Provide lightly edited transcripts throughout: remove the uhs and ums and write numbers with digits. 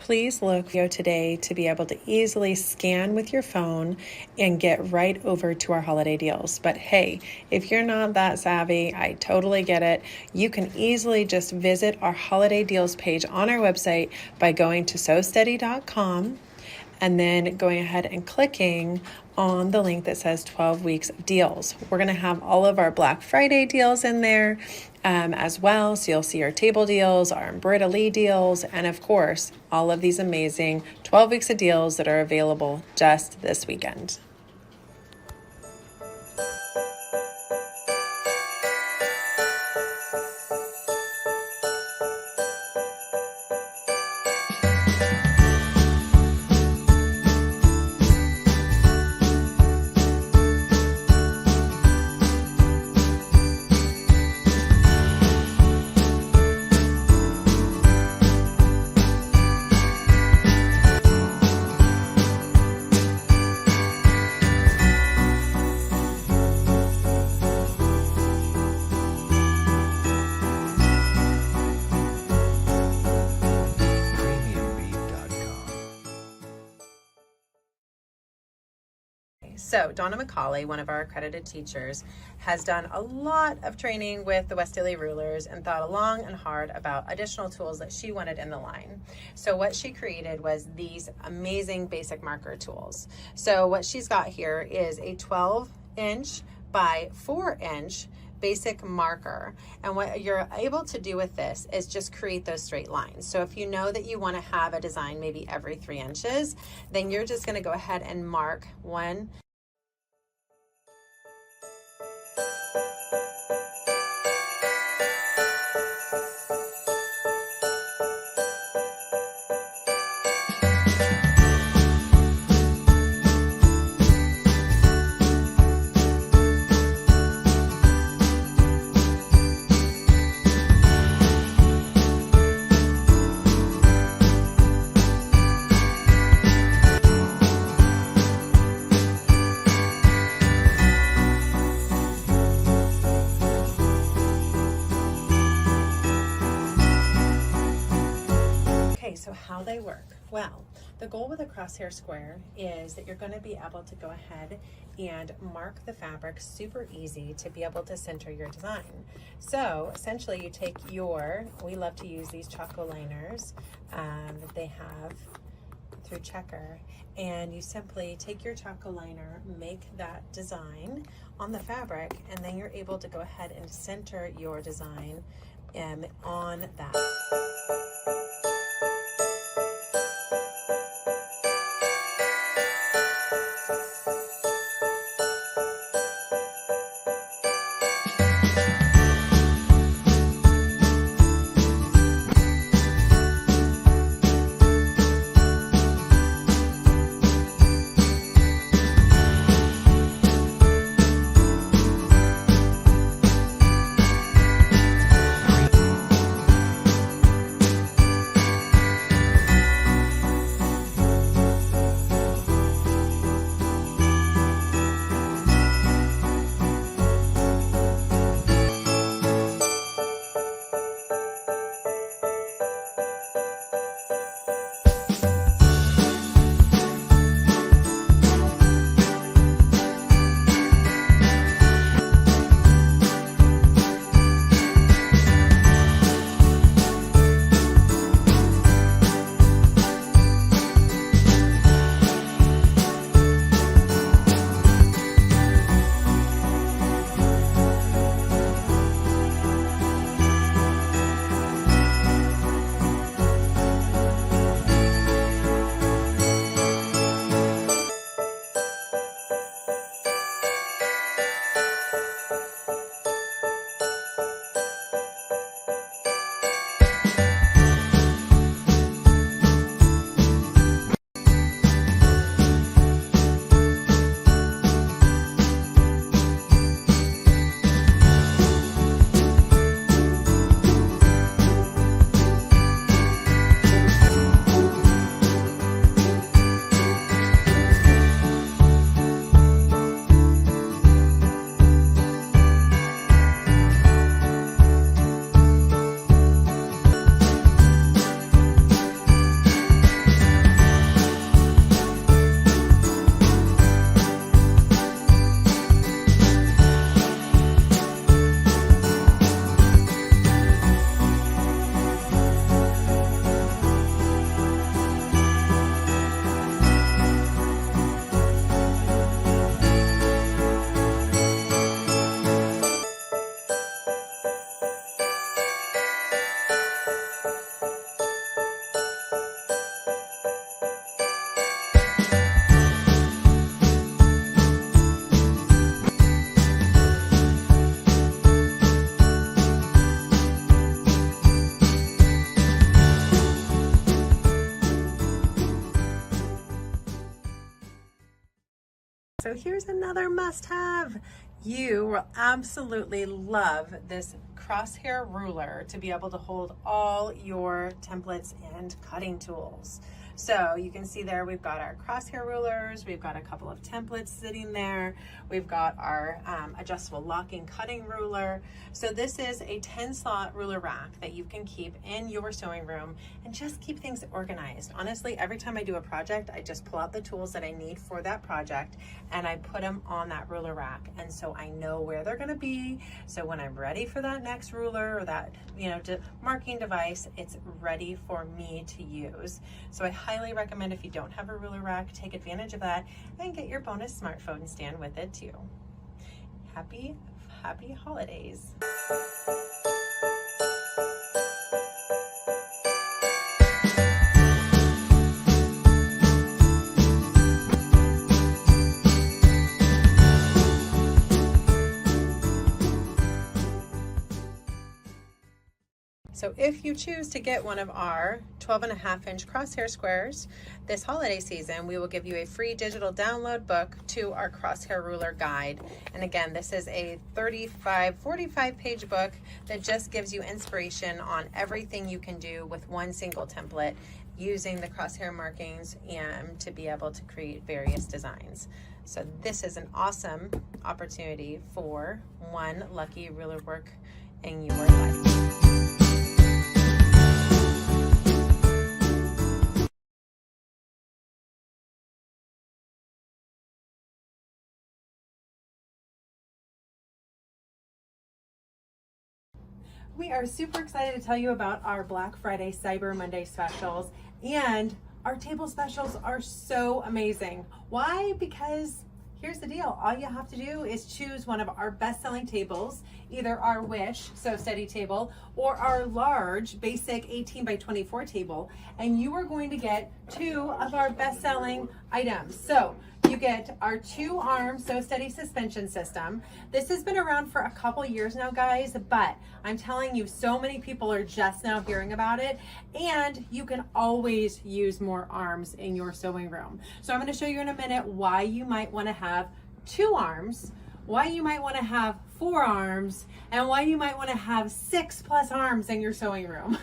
please look video today to be able to easily scan with your phone and get right over to our holiday deals. But hey, if you're not that savvy, I totally get it. You can easily just visit our holiday deals page on our website by going to sewsteady.com and then going ahead and clicking on the link that says 12 weeks of deals. We're going to have all of our Black Friday deals in there as well. So you'll see our table deals, our embroidery deals, and of course, all of these amazing 12 weeks of deals that are available just this weekend. So Donna McCauley, one of our accredited teachers, has done a lot of training with the West Daily Rulers and thought long and hard about additional tools that she wanted in the line. So what she created was these amazing basic marker tools. So what she's got here is a 12-inch by 4-inch basic marker, and what you're able to do with this is just create those straight lines. So if you know that you want to have a design maybe every 3 inches, then you're just going to go ahead and mark one. So how they work? Well, the goal with a crosshair square is that you're going to be able to go ahead and mark the fabric super easy to be able to center your design. So essentially you take we love to use these Choco liners that they have through Checker, and you simply take your Choco liner, make that design on the fabric, and then you're able to go ahead and center your design on that. So here's another must-have. You will absolutely love this crosshair ruler to be able to hold all your templates and cutting tools. So you can see there we've got our crosshair rulers, we've got a couple of templates sitting there, we've got our adjustable locking cutting ruler. So this is a 10-slot ruler rack that you can keep in your sewing room and just keep things organized. Honestly, every time I do a project, I just pull out the tools that I need for that project and I put them on that ruler rack. And so I know where they're gonna be. So when I'm ready for that next ruler or that, marking device, it's ready for me to use. So I highly recommend, if you don't have a ruler rack, take advantage of that and get your bonus smartphone stand with it too. Happy holidays. So if you choose to get one of our 12.5-inch crosshair squares this holiday season, we will give you a free digital download book to our crosshair ruler guide. And again, this is a 45 book that just gives you inspiration on everything you can do with one single template using the crosshair markings and to be able to create various designs. So this is an awesome opportunity for one lucky ruler work in your life. We are super excited to tell you about our Black Friday Cyber Monday specials, and our table specials are so amazing. Why? Because here's the deal. All you have to do is choose one of our best-selling tables, either our Wish Sew Steady table or our large basic 18 by 24 table, and you are going to get two of our best-selling items. So you get our 2-arm Sew Steady suspension system. This has been around for a couple years now, guys, but I'm telling you, so many people are just now hearing about it, and you can always use more arms in your sewing room. So I'm going to show you in a minute why you might want to have 2 arms, why you might want to have 4 arms, and why you might want to have 6+ arms in your sewing room.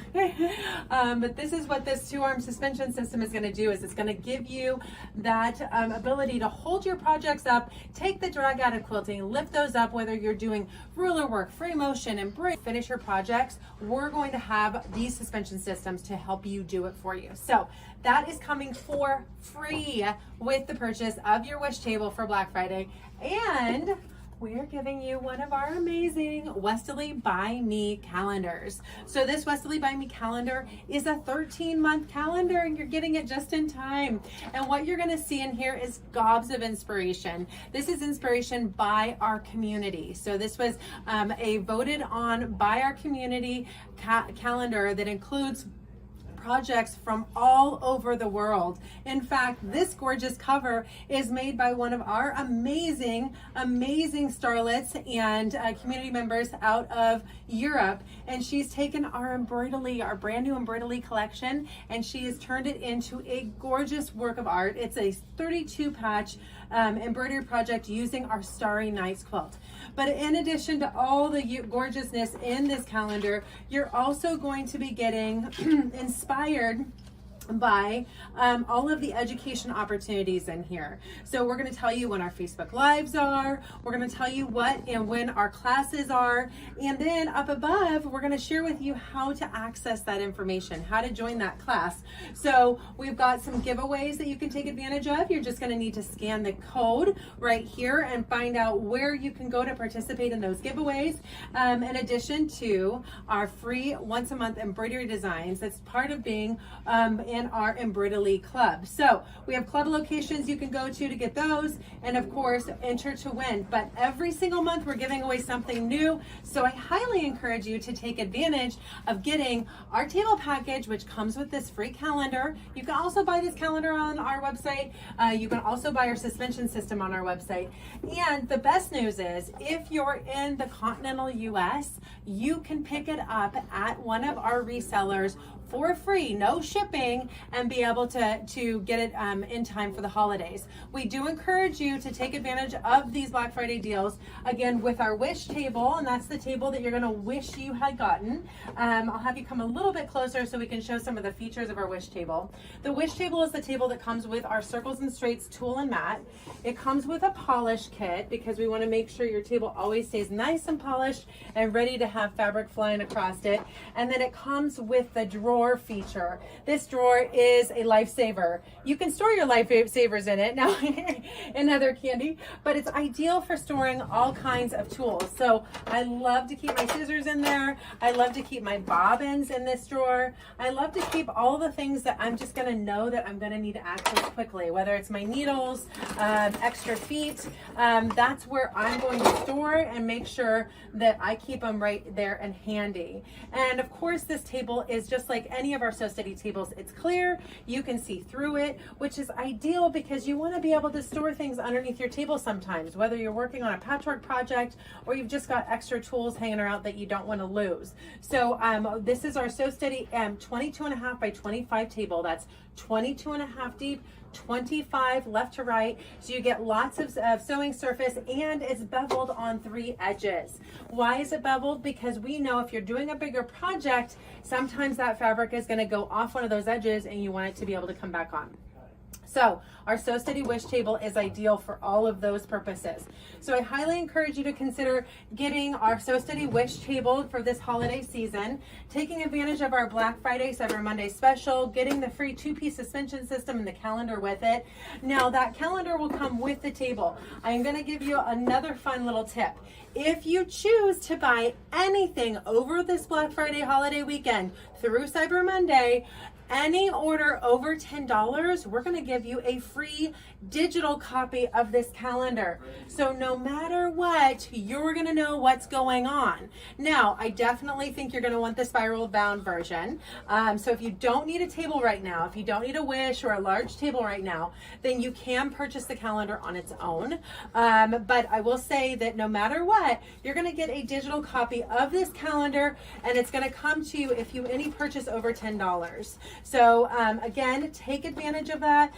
But this is what this 2-arm suspension system is going to do, is it's going to give you that ability to hold your projects up, take the drag out of quilting, lift those up, whether you're doing ruler work, free motion, and finish your projects. We're going to have these suspension systems to help you do it for you. So that is coming for free with the purchase of your Wish table for Black Friday. And we're giving you one of our amazing Westerly by Me calendars. So this Westerly by Me calendar is a 13-month calendar, and you're getting it just in time. And what you're gonna see in here is gobs of inspiration. This is inspiration by our community. So this was a voted on by our community calendar that includes projects from all over the world. In fact, this gorgeous cover is made by one of our amazing starlets and community members out of Europe, and she's taken our embroidery, our brand new embroidery collection, and she has turned it into a gorgeous work of art. It's a 32 patch embroidery project using our Starry Nights quilt. But in addition to all the gorgeousness in this calendar, you're also going to be getting inspired by all of the education opportunities in here. So we're going to tell you when our Facebook Lives are, we're going to tell you what and when our classes are, and then up above we're going to share with you how to access that information, how to join that class. So we've got some giveaways that you can take advantage of. You're just going to need to scan the code right here and find out where you can go to participate in those giveaways, in addition to our free once-a-month embroidery designs. That's part of being in our embroidery club. So we have club locations you can go to get those, and of course enter to win. But every single month we're giving away something new, so I highly encourage you to take advantage of getting our table package, which comes with this free calendar. You can also buy this calendar on our website. You can also buy our suspension system on our website. And the best news is, if you're in the continental US, you can pick it up at one of our resellers for free, no shipping, and be able to get it in time for the holidays. We do encourage you to take advantage of these Black Friday deals, again, with our wish table, and that's the table that you're going to wish you had gotten. I'll have you come a little bit closer so we can show some of the features of our wish table. The wish table is the table that comes with our Circles and Straights tool and mat. It comes with a polish kit because we want to make sure your table always stays nice and polished and ready to have fabric flying across it. And then it comes with the drawer feature. This drawer is a lifesaver. You can store your lifesavers in it now in other candy, but it's ideal for storing all kinds of tools. So I love to keep my scissors in there. I love to keep my bobbins in this drawer. I love to keep all the things that I'm just going to know that I'm going to need to access quickly, whether it's my needles, extra feet. That's where I'm going to store and make sure that I keep them right there and handy. And of course, this table is just like any of our Sew Steady tables. It's clear, you can see through it, which is ideal because you want to be able to store things underneath your table sometimes, whether you're working on a patchwork project or you've just got extra tools hanging around that you don't want to lose. So this is our Sew Steady 22.5 by 25 table. That's 22.5 deep, 25 left to right, so you get lots of sewing surface, and it's beveled on 3 edges. Why is it beveled? Because we know if you're doing a bigger project, sometimes that fabric is going to go off one of those edges and you want it to be able to come back on. So our Sew Steady Wish table is ideal for all of those purposes. So I highly encourage you to consider getting our Sew Steady Wish table for this holiday season, taking advantage of our Black Friday, Cyber Monday special, getting the free 2-piece suspension system and the calendar with it. Now that calendar will come with the table. I'm going to give you another fun little tip. If you choose to buy anything over this Black Friday holiday weekend through Cyber Monday, any order over $10, we're going to give you a free digital copy of this calendar. So no matter what, you're going to know what's going on. Now, I definitely think you're going to want the spiral bound version. So if you don't need a table right now, if you don't need a Wish or a large table right now, then you can purchase the calendar on its own. But I will say that no matter what, you're going to get a digital copy of this calendar, and it's going to come to you if you any purchase over $10. So again, take advantage of that.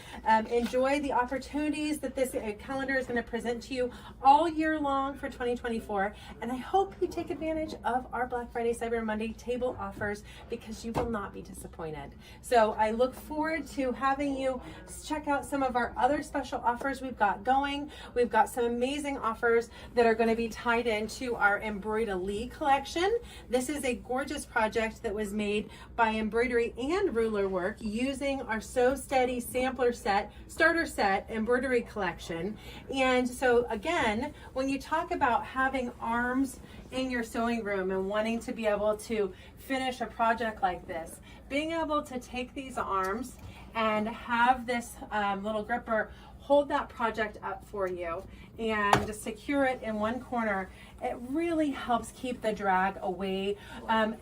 Enjoy the opportunities that this calendar is going to present to you all year long for 2024. And I hope you take advantage of our Black Friday, Cyber Monday table offers, because you will not be disappointed. So I look forward to having you check out some of our other special offers we've got going. We've got some amazing offers that are going to be tied into our Embroidery collection. This is a gorgeous project that was made by embroidery and ruler work using our Sew Steady sampler set, starter set embroidery collection. And so again, when you talk about having arms in your sewing room and wanting to be able to finish a project like this, being able to take these arms and have this little gripper hold that project up for you and secure it in one corner, it really helps keep the drag away.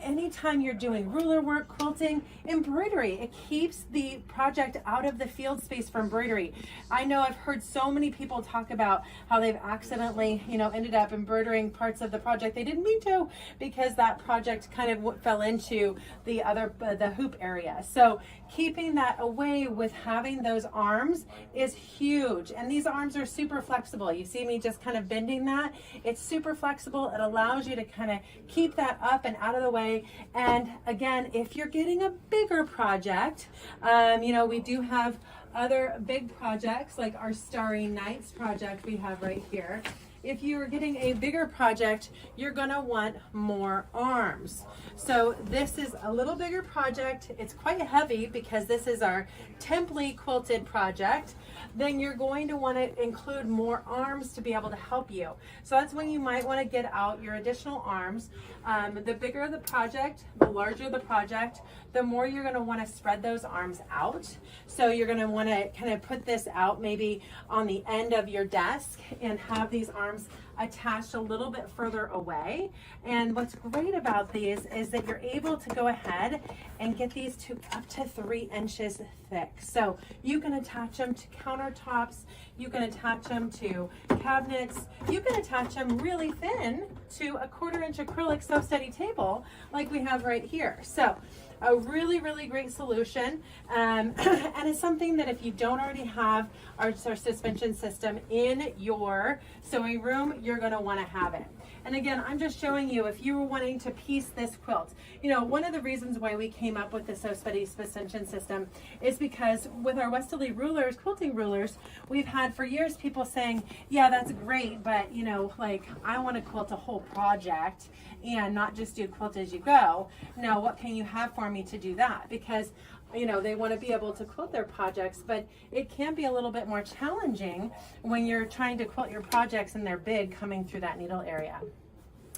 Anytime you're doing ruler work, quilting, embroidery, it keeps the project out of the field space for embroidery. I know I've heard so many people talk about how they've accidentally, ended up embroidering parts of the project they didn't mean to, because that project kind of fell into the hoop area. So keeping that away with having those arms is huge. And these arms are super flexible. You see me just kind of bending that. It's super flexible. It allows you to kind of keep that up and out of the way. And again, if you're getting a bigger project, we do have other big projects like our Starry Nights project we have right here. If you're getting a bigger project, you're going to want more arms. So this is a little bigger project. It's quite heavy because this is our Templey quilted project. Then you're going to want to include more arms to be able to help you. So that's when you might want to get out your additional arms. The bigger the project, the larger the project, the more you're going to want to spread those arms out. So you're going to want to kind of put this out maybe on the end of your desk and have these arms attached a little bit further away. And what's great about these is that you're able to go ahead and get these to up to 3 inches thick. So you can attach them to countertops, you can attach them to cabinets, you can attach them really thin to a 1/4-inch acrylic self-steady table like we have right here. So a really, really great solution. And it's something that if you don't already have our suspension system in your sewing room, you're going to want to have it. And again, I'm just showing you if you were wanting to piece this quilt. You know, one of the reasons why we came up with the Sew Steady suspension system is because with our Westerly rulers, quilting rulers, we've had for years people saying, yeah, that's great, but you know, like I want to quilt a whole project and not just do quilt as you go. Now, what can you have for me to do that? Because you know, they want to be able to quilt their projects, but it can be a little bit more challenging when you're trying to quilt your projects and they're big coming through that needle area.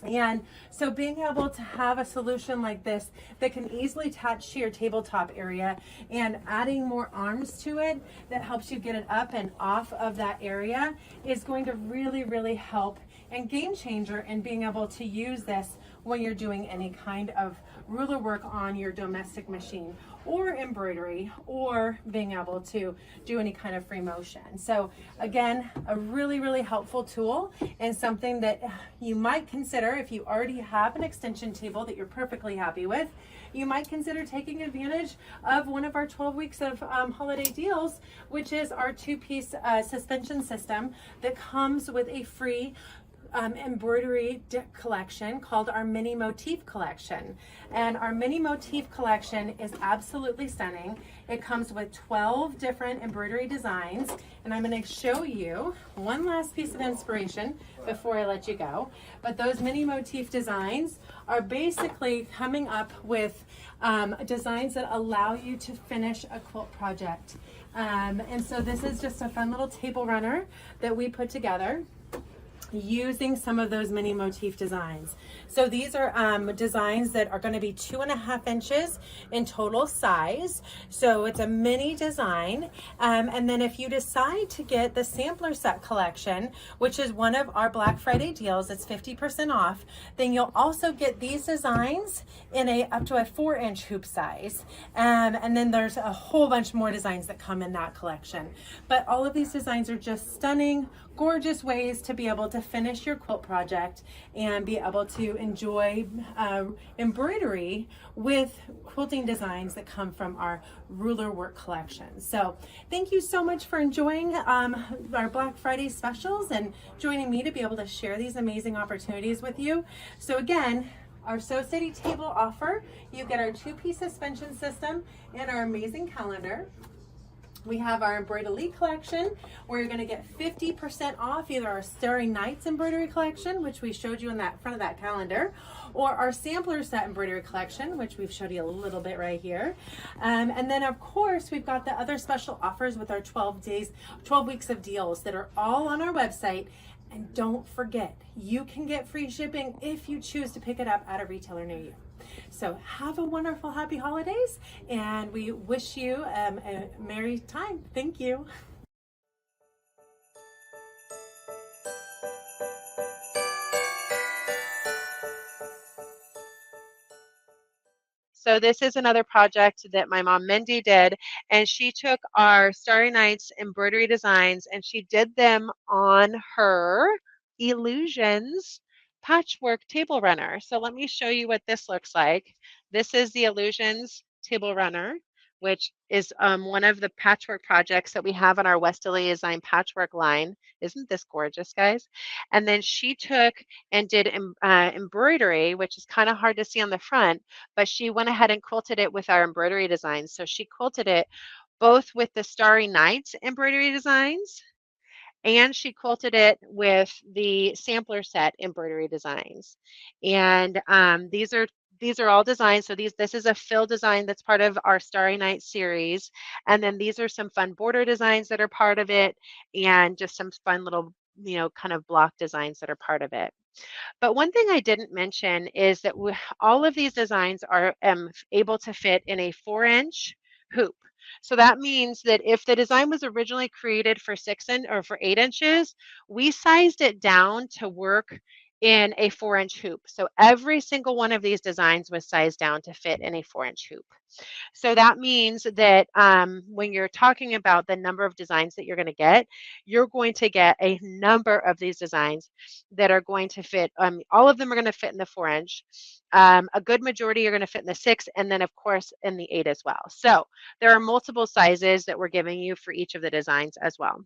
And so being able to have a solution like this that can easily attach to your tabletop area and adding more arms to it that helps you get it up and off of that area is going to really, really help and game changer in being able to use this when you're doing any kind of ruler work on your domestic machine or embroidery or being able to do any kind of free motion. So again, a really, really helpful tool and something that you might consider if you already have an extension table that you're perfectly happy with. You might consider taking advantage of one of our 12 weeks of holiday deals, which is our 2-piece suspension system that comes with a free embroidery collection called our mini motif collection. And our mini motif collection is absolutely stunning. It comes with 12 different embroidery designs, and I'm going to show you one last piece of inspiration before I let you go. But those mini motif designs are basically coming up with designs that allow you to finish a quilt project. And so this is just a fun little table runner that we put together using some of those mini motif designs. So these are designs that are going to be 2.5 inches in total size. So it's a mini design. And then if you decide to get the sampler set collection, which is one of our Black Friday deals, it's 50% off, then you'll also get these designs in up to a 4-inch hoop size. And then there's a whole bunch more designs that come in that collection. But all of these designs are just stunning, gorgeous ways to be able to finish your quilt project and be able to enjoy embroidery with quilting designs that come from our ruler work collection. So thank you so much for enjoying our Black Friday specials and joining me to be able to share these amazing opportunities with you. So again, our Sew Steady table offer, you get our 2-piece suspension system and our amazing calendar. We have our embroidery collection where you're going to get 50% off either our Starry Nights embroidery collection, which we showed you in that front of that calendar, or our sampler set embroidery collection, which we've showed you a little bit right here. And then of course we've got the other special offers with our 12 weeks of deals that are all on our website. And don't forget, you can get free shipping if you choose to pick it up at a retailer near you. So have a wonderful, happy holidays, and we wish you a merry time. Thank you. So this is another project that my mom Mindy did, and she took our Starry Nights embroidery designs and she did them on her Illusions patchwork table runner. So let me show you what this looks like. This is the Illusions table runner, which is one of the patchwork projects that we have on our Westerly Design patchwork line. Isn't this gorgeous, guys? And then she took and did embroidery, which is kind of hard to see on the front, but she went ahead and quilted it with our embroidery designs. So she quilted it both with the Starry Nights embroidery designs, and she quilted it with the sampler set embroidery designs. And these are all designs. So this is a fill design that's part of our Starry Night series. And then these are some fun border designs that are part of it, and just some fun little, kind of block designs that are part of it. But one thing I didn't mention is that all of these designs are able to fit in a 4-inch hoop. So that means that if the design was originally created for 6 or for 8 inches, we sized it down to work in a 4-inch hoop. So every single one of these designs was sized down to fit in a 4-inch hoop. So that means that when you're talking about the number of designs that you're going to get a number of these designs that are going to fit. All of them are going to fit in the 4-inch. A good majority are going to fit in the 6, and then of course in the 8 as well. So there are multiple sizes that we're giving you for each of the designs as well.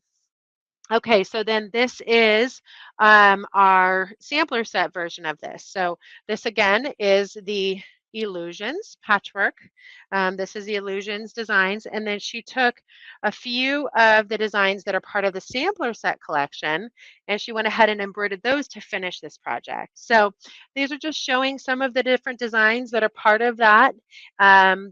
Okay, so then this is our sampler set version of this. So this again is the Illusions patchwork. This is the Illusions designs, and then she took a few of the designs that are part of the sampler set collection, and she went ahead and embroidered those to finish this project. So these are just showing some of the different designs that are part of that.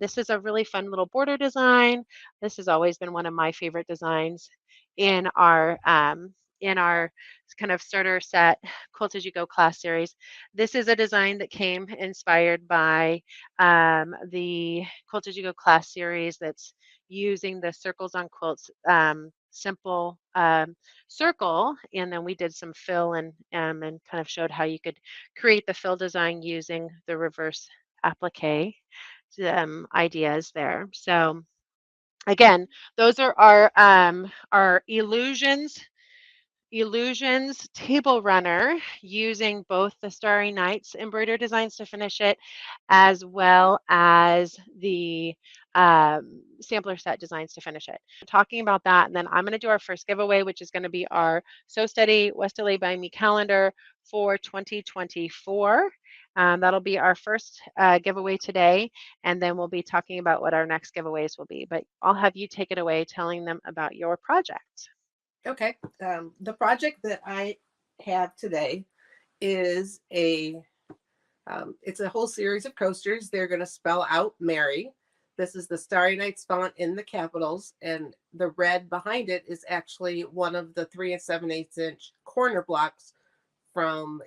This is a really fun little border design. This has always been one of my favorite designs in our kind of starter set Quilt as You Go class series. This is a design that came inspired by the Quilt as You Go class series that's using the Circles on Quilts simple circle, and then we did some fill and kind of showed how you could create the fill design using the reverse applique ideas there. So again, those are our illusions table runner using both the Starry Nights embroidery designs to finish it, as well as the sampler set designs to finish it. Talking about that, and then I'm going to do our first giveaway, which is going to be our Sew Steady West LA by Me calendar for 2024. That'll be our first giveaway today, and then we'll be talking about what our next giveaways will be. But I'll have you take it away telling them about your project. Okay. The project that I have today is it's a whole series of coasters. They're going to spell out Mary. This is the Starry Nights font in the capitals, and the red behind it is actually one of the 3 7/8 inch corner blocks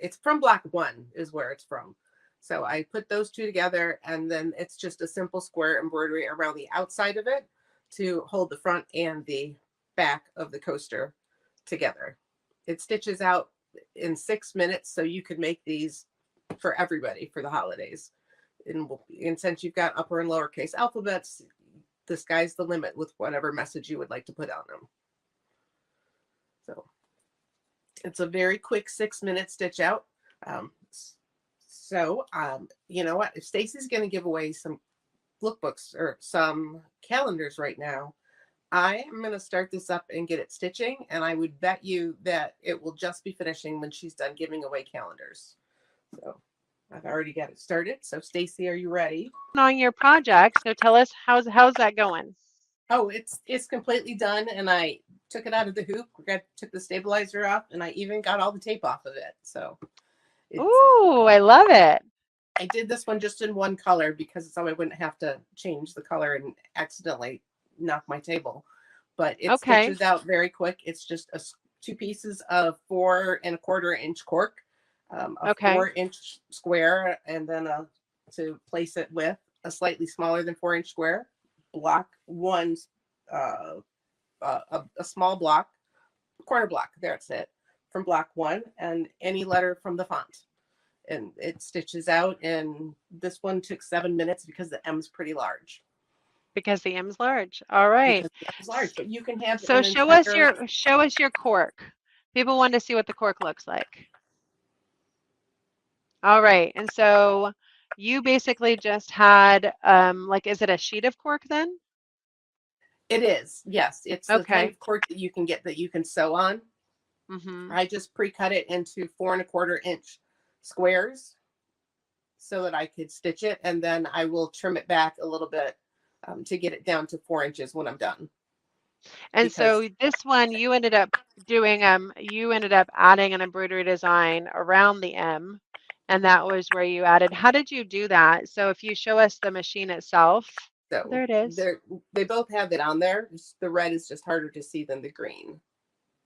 it's from block 1 is where it's from. So I put those two together, and then it's just a simple square embroidery around the outside of it to hold the front and the back of the coaster together. It stitches out in 6 minutes, so you could make these for everybody for the holidays. And since you've got upper and lowercase alphabets, the sky's the limit with whatever message you would like to put on them. So it's a very quick 6-minute stitch out. You know what? If Stacy's going to give away some lookbooks or some calendars right now, I am going to start this up and get it stitching, and I would bet you that it will just be finishing when she's done giving away calendars. So I've already got it started. So Stacy, are you ready? On your project, so tell us how's that going? Oh, it's completely done, and I took it out of the hoop. Took the stabilizer off, and I even got all the tape off of it. So it's Ooh, I love it. I did this one just in one color because so I wouldn't have to change the color and accidentally knock my table. But it Okay. stitches out very quick. It's just two pieces of 4 1/4 inch cork, a Okay. 4 inch square, and then to place it with a slightly smaller than 4 inch square. Block one, uh, a small block, corner block. That's it from block 1, and any letter from the font, and it stitches out. And this one took 7 minutes because the M is pretty large. Because the M's large. All right. Because the M is large, but you can have So an entire. show us your cork. People want to see what the cork looks like. All right. And so you basically just had like, is it a sheet of cork then? It is, yes. It's the kind Okay. of cork that you can get that you can sew on. Mm-hmm. I just pre-cut it into 4 1/4 inch squares so that I could stitch it, and then I will trim it back a little bit to get it down to 4 inches when I'm done. And Because so this one you ended up adding an embroidery design around the M, and that was where you added. How did you do that? So if you show us the machine itself, so there it is. they both have it on there. The red is just harder to see than the green.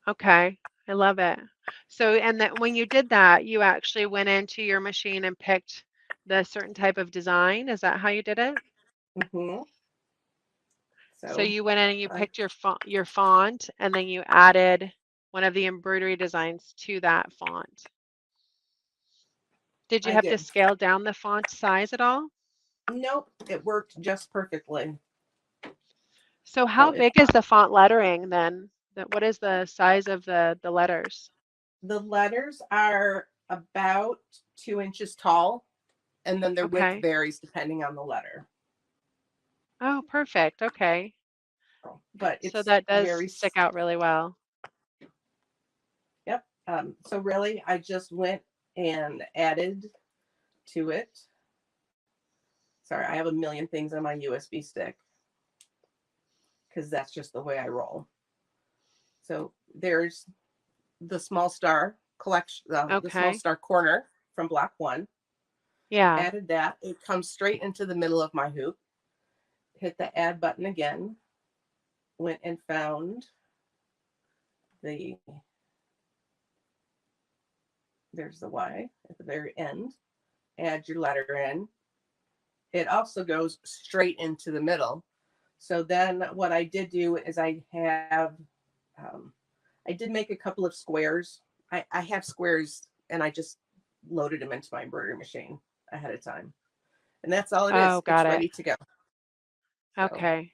Okay, I love it. So, and that when you did that, you actually went into your machine and picked the certain type of design. Is that how you did it? Mm-hmm. So So you went in and you I picked your font, and then you added one of the embroidery designs to that font. Did you I have to did. scale down the font size at all? Nope, it worked just perfectly. So So how it's, big is the font lettering then? What is the size of the letters? the letters are about 2 inches tall, and then their width Okay. varies depending on the letter. Oh, perfect. Okay. But So it's that does very, stick out really well. yep. So really, I just went and added to it. Sorry, I have a million things on my USB stick because that's just the way I roll. So there's the small star collection, the small Okay. star corner from block 1. Yeah. Added that. It comes straight into the middle of my hoop. Hit the add button again. Went and found there's the Y at the very end. Add your letter in. It also goes straight into the middle. So then what I did do is I did make a couple of squares. I have squares and I just loaded them into my embroidery machine ahead of time. And that's all it Oh, is. It's got it. ready to go. So Okay.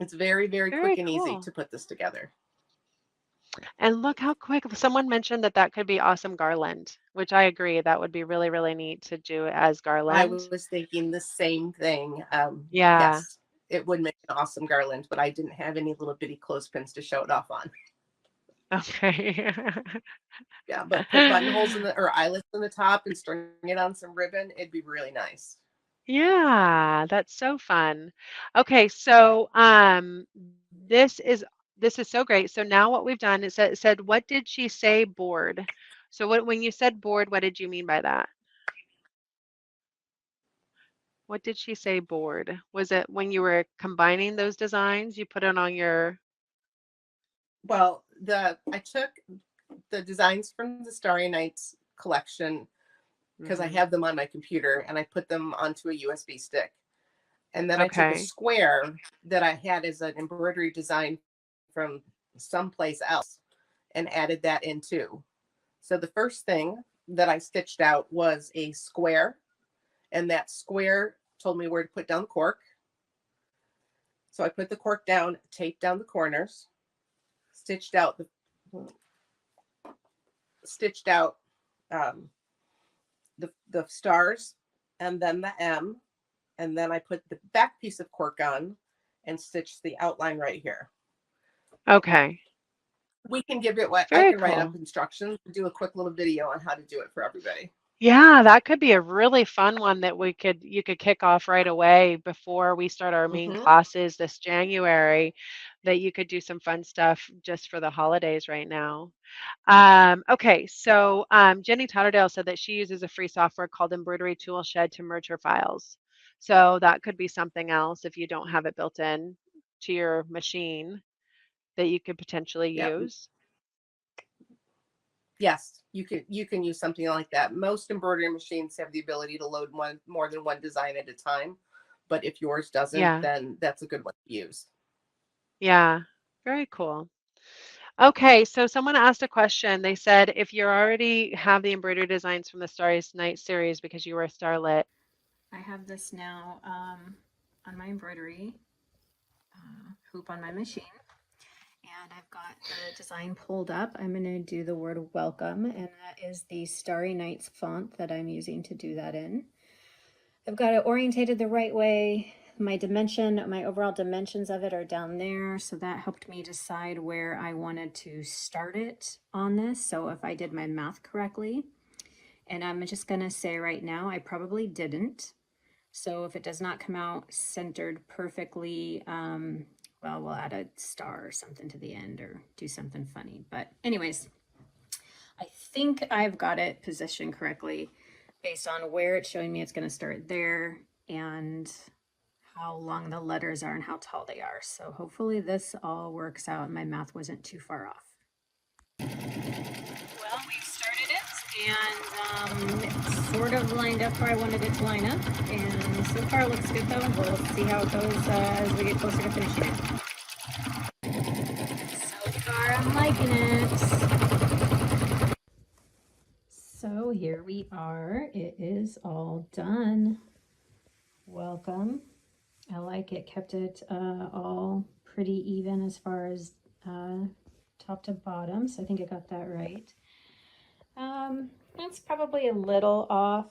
it's very, very quick Very and easy cool. to put this together. And look how quick. Someone mentioned that that could be awesome garland, which I agree. That would be really, really neat to do as I garland. was thinking the same thing. Yeah. Yes, it would make an awesome garland, but I didn't have any little bitty clothespins to show it off on. Okay. Yeah, but put buttonholes in the or eyelets in the top and string it on some ribbon. It'd be really nice. Yeah, that's so fun. Okay, so this is so great. So now what we've done is said what did she say board? So what when you said board, what did you mean by that? What did she say board? Was it when you were combining those designs, you put it on your Well, I took the designs from the Starry Nights collection because I Mhm. have them on my computer and I put them onto a USB stick. And then I took a Okay. square that I had as an embroidery design from someplace else and added that in too. So the first thing that I stitched out was a square, and that square told me where to put down the cork. So I put the cork down, taped down the corners, stitched out um, the stars, and then the M, and then I put the back piece of cork on and stitched the outline right here. Okay. We can give it what I Very can write up cool. instructions, do a quick little video on how to do it for everybody. Yeah, that could be a really fun one that you could kick off right away before we start our main Mm-hmm. classes this January, that you could do some fun stuff just for the holidays right now. Okay, so Jenny Totterdale said that she uses a free software called Embroidery Tool Shed to merge her files. So that could be something else if you don't have it built in to your machine that you could potentially Yeah. use. Yes, you can use something like that. Most embroidery machines have the ability to load more than one design at a time, but if yours doesn't, Yeah, then that's a good one to use. yeah, very cool. Okay, so someone asked a question. They said if you already have the embroidery designs from the Starry Night series because you were a starlet. I have this now on my embroidery hoop on my machine. And I've got the design pulled up. I'm going to do the word welcome, and that is the Starry Nights font that I'm using to do that in. I've got it orientated the right way. My overall dimensions of it are down there, so that helped me decide where I wanted to start it on this. So if I did my math correctly, and I'm just gonna say right now, I probably didn't. So if it does not come out centered perfectly, well, we'll add a star or something to the end or do something funny. But anyways, I think I've got it positioned correctly based on where it's showing me it's going to start there and how long the letters are and how tall they are. So hopefully this all works out. My math wasn't too far off. Well, we've started it and it's sort of lined up where I wanted it to line up. And so far it looks good though. We'll see how it goes as we get closer to finishing it. So far I'm liking it. So here we are. It is all done. Welcome. I like it. Kept it all pretty even as far as top to bottom. So I think I got that right. That's probably a little off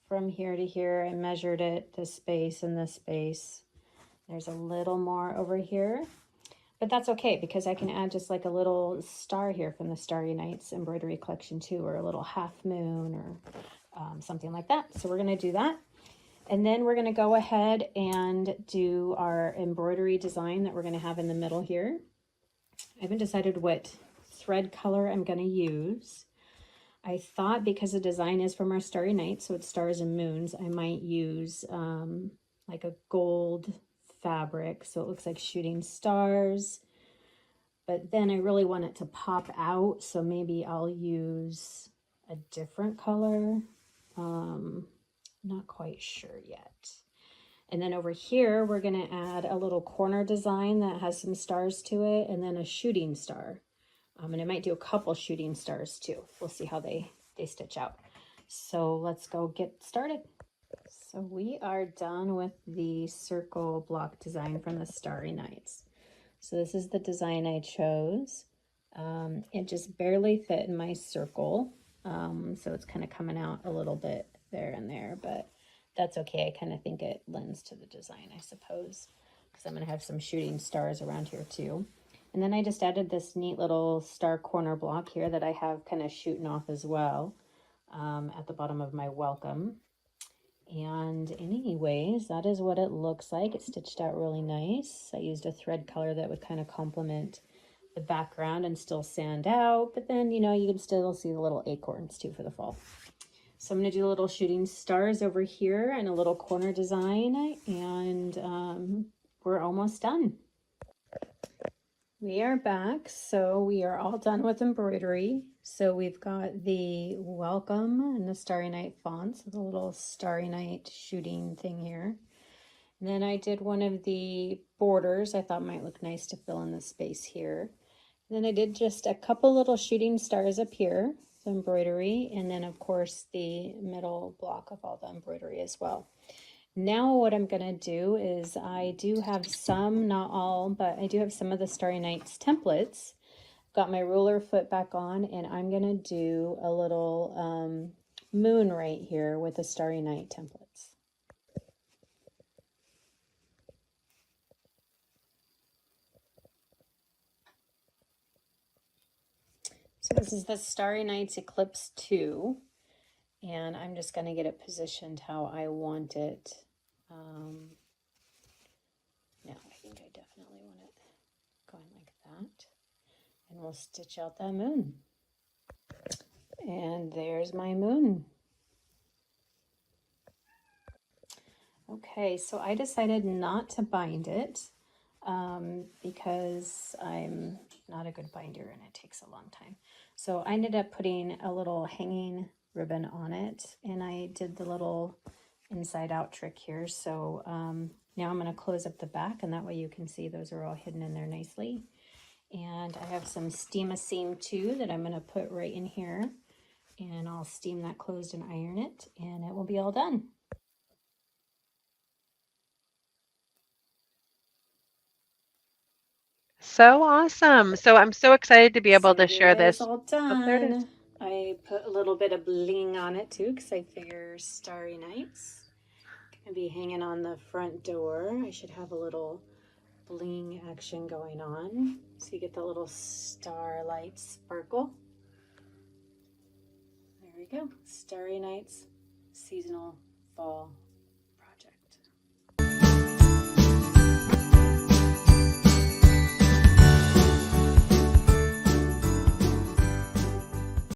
from here to here. I measured it, this space and this space. There's a little more over here. But that's okay because I can add just like a little star here from the Starry Nights embroidery collection too, or a little half moon or something like that. So we're going to do that. And then we're going to go ahead and do our embroidery design that we're going to have in the middle here. I haven't decided what thread color I'm going to use. I thought because the design is from our Starry Night, so it's stars and moons, I might use like a gold fabric so it looks like shooting stars. But then I really want it to pop out, so maybe I'll use a different color. Not quite sure yet. And then over here, we're going to add a little corner design that has some stars to it, and then a shooting star. And I might do a couple shooting stars too. We'll see how they stitch out. So let's go get started. So we are done with the circle block design from the Starry Nights. So this is the design I chose. It just barely fit in my circle. So it's kind of coming out a little bit there and there, but that's okay. I kind of think it lends to the design, I suppose, because I'm going to have some shooting stars around here too. And then I just added this neat little star corner block here that I have kind of shooting off as well at the bottom of my welcome. And anyways, that is what it looks like. It's stitched out really nice. I used a thread color that would kind of complement the background and still stand out, but then, you know, you can still see the little acorns too for the fall. So I'm going to do little shooting stars over here and a little corner design, and we're almost done. We are back, so we are all done with embroidery. So we've got the welcome and the Starry Night fonts, the little Starry Night shooting thing here. And then I did one of the borders I thought might look nice to fill in the space here. And then I did just a couple little shooting stars up here, the embroidery, and then of course the middle block of all the embroidery as well. Now what I'm going to do is I do have some, not all, but I do have some of the Starry Nights templates. Got my ruler foot back on, and I'm going to do a little moon right here with the Starry Night templates. So this is the Starry Nights Eclipse 2, and I'm just going to get it positioned how I want it. Now I think I definitely want it going like that. And we'll stitch out that moon. And there's my moon. Okay, so I decided not to bind it because I'm not a good binder and it takes a long time. So I ended up putting a little hanging ribbon on it, and I did the little inside out trick here. So now I'm going to close up the back, and that way you can see those are all hidden in there nicely. And I have some steam a seam too that I'm going to put right in here, and I'll steam that closed and iron it, and it will be all done. So awesome. So I'm so excited to be able So to share it is this. all Oh, there it is. done. I put a little bit of bling on it too because I figure Starry Nights gonna be hanging on the front door. I should have a little bling action going on so you get the little starlight sparkle. There we go. Starry Nights seasonal fall